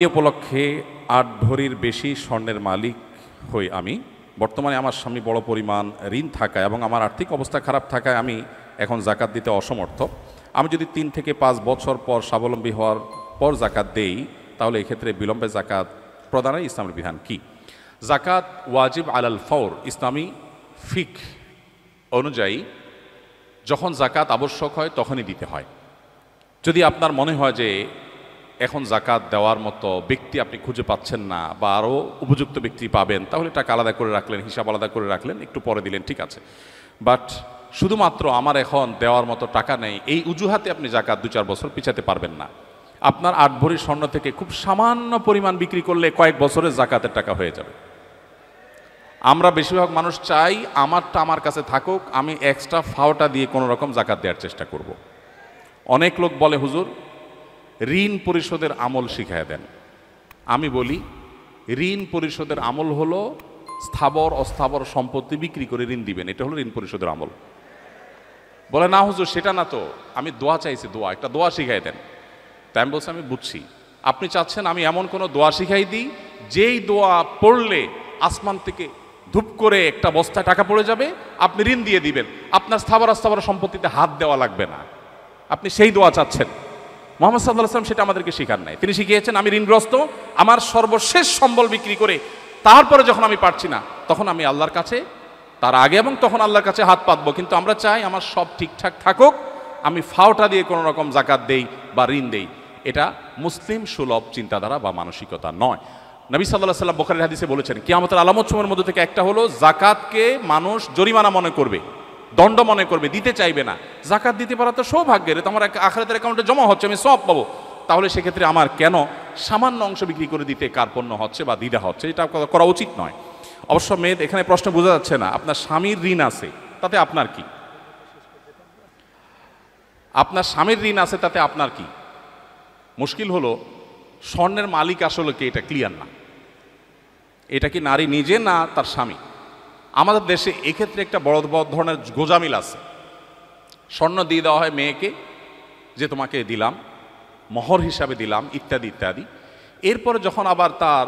এই উপলক্ষে ৮ ভরির বেশি স্বর্ণের মালিক হই আমি। বর্তমানে আমার স্বামী বড় পরিমাণ ঋণ থাকায় এবং আমার আর্থিক অবস্থা খারাপ থাকায় আমি এখন জাকাত দিতে অসমর্থ। আমি যদি ৩ থেকে ৫ বছর পর স্বাবলম্বী হওয়ার পর জাকাত দেই, তাহলে এক্ষেত্রে বিলম্বে জাকাত প্রদানের ইসলামের বিধান কি? জাকাত ওয়াজিব আলাল ফওর ইসলামী ফিক অনুযায়ী যখন জাকাত আবশ্যক হয় তখনই দিতে হয়। যদি আপনার মনে হয় যে এখন জাকাত দেওয়ার মতো ব্যক্তি আপনি খুঁজে পাচ্ছেন না বা আরও উপযুক্ত ব্যক্তি পাবেন, তাহলে টাকা আলাদা করে রাখলেন, হিসাব আলাদা করে রাখলেন, একটু পরে দিলেন, ঠিক আছে। বাট শুধুমাত্র আমার এখন দেওয়ার মতো টাকা নেই, এই অজুহাতে আপনি জাকাত ২-৪ বছর পিছাতে পারবেন না। আপনার ৮ ভরি স্বর্ণ থেকে খুব সামান্য পরিমাণ বিক্রি করলে কয়েক বছরে জাকাতের টাকা হয়ে যাবে। আমরা বেশিরভাগ মানুষ চাই আমারটা আমার কাছে থাকুক, আমি এক্সট্রা ফাওটা দিয়ে কোনো রকম জাকাত দেওয়ার চেষ্টা করব। অনেক লোক বলে, হুজুর ঋণ পরিশোধের আমল শিখায় দেন। আমি বলি, ঋণ পরিশোধের আমল হলো স্থাবর অস্থাবর সম্পত্তি বিক্রি করে ঋণ দিবেন, এটা হলো ঋণ পরিশোধের আমল। বলে, না হুজুর সেটা না তো, আমি দোয়া চাইছি, দোয়া, একটা দোয়া শিখাই দেন। তাই আমি বলছি, আমি বুঝছি আপনি চাচ্ছেন আমি এমন কোনো দোয়া শিখাই দিই যেই দোয়া পড়লে আসমান থেকে ধূপ করে একটা বস্তায় টাকা পড়ে যাবে, আপনি ঋণ দিয়ে দিবেন, আপনার স্থাবর অস্থাবর সম্পত্তিতে হাত দেওয়া লাগবে না। আপনি সেই দোয়া চাচ্ছেন। মুহাম্মদ সাল্লাল্লাহু আলাইহি ওয়াসাল্লাম সেটা আমাদেরকে শিখান নাই। তিনি শিখিয়েছেন আমি ঋণগ্রস্ত, আমার সর্বশেষ সম্বল বিক্রি করে তারপরে যখন আমি পারছি না তখন আমি আল্লাহর কাছে, তার আগে এবং তখন আল্লাহর কাছে হাত পাতবো। কিন্তু আমরা চাই আমার সব ঠিকঠাক থাকুক, আমি ফাওটা দিয়ে কোনো রকম জাকাত দেই বা ঋণ দেই। এটা মুসলিম সুলভ চিন্তাধারা বা মানসিকতা নয়। নবী সাল্লাল্লাহু আলাইহি ওয়াসাল্লাম বুখারীর হাদিসে বলেছেন, কিয়ামতের আলামতসমূহের মধ্যে থেকে একটা হলো জাকাতকে মানুষ জরিমানা মনে করবে, দণ্ড মনে করবে, দিতে চাইবে না। জাকাত দিতে পারা তো সৌভাগ্যের, তো আমার আখিরাতের অ্যাকাউন্টে জমা হচ্ছে, আমি সওয়াব পাবো। তাহলে সেক্ষেত্রে আমার কেন সামান্য অংশ বিক্রি করে দিতে কার্পণ্য হচ্ছে বা দ্বিধা হচ্ছে? এটা করা উচিত নয়। অবশ্য মেয়েদ এখানে প্রশ্ন বোঝা যাচ্ছে না, আপনার স্বামীর ঋণ আছে তাতে আপনার কি? আপনার স্বামীর ঋণ আছে তাতে আপনার কি? মুশকিল হলো স্বর্ণের মালিক আসলে কি, এটা ক্লিয়ার না। এটা কি নারী নিজে না তার স্বামী? আমাদের দেশে এক্ষেত্রে একটা বড় বড় ধরনের গোজামিল আছে। স্বর্ণ দিয়ে দেওয়া হয় মেয়েকে, যে তোমাকে দিলাম, মোহর হিসাবে দিলাম, ইত্যাদি ইত্যাদি। এরপরে যখন আবার তার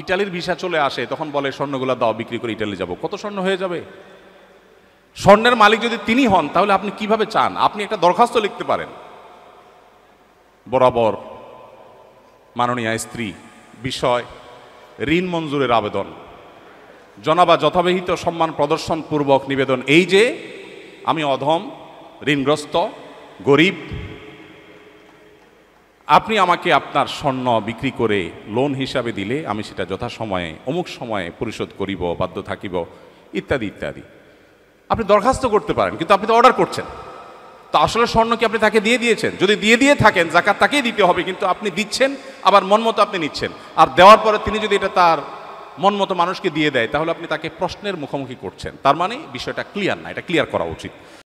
ইটালির ভিসা চলে আসে তখন বলে স্বর্ণগুলো দাও, বিক্রি করে ইটালি যাব। কত স্বর্ণ হয়ে যাবে? স্বর্ণের মালিক যদি তিনি হন তাহলে আপনি কিভাবে চান? আপনি একটা দরখাস্ত লিখতে পারেন, বরাবর মাননীয় স্ত্রী বিষয় ঋণ মঞ্জুরের আবেদন, জনাবা যথাবিহিত সম্মান প্রদর্শন পূর্বক নিবেদন, এই যে আমি অধম, ঋণগ্রস্ত, গরিব, আপনি আমাকে আপনার স্বর্ণ বিক্রি করে লোন হিসাবে দিলে আমি সেটা যথাসময়ে অমুক সময়ে পরিশোধ করিব, বাধ্য থাকিব, ইত্যাদি ইত্যাদি। আপনি দরখাস্ত করতে পারেন, কিন্তু আপনি তো অর্ডার করছেন। তো আসলে স্বর্ণ কি আপনি তাকে দিয়ে দিয়েছেন? যদি দিয়ে থাকেন জাকাত তাকেই দিতে হবে, কিন্তু আপনি দিচ্ছেন আবার মন মতো আপনি নিচ্ছেন। আর দেওয়ার পরে তিনি যদি এটা তার মন মতো মানুষকে দিয়ে দেয় তাহলে আপনি তাকে প্রশ্নের মুখোমুখি করছেন। তার মানে বিষয়টা ক্লিয়ার না, এটা ক্লিয়ার করা উচিত।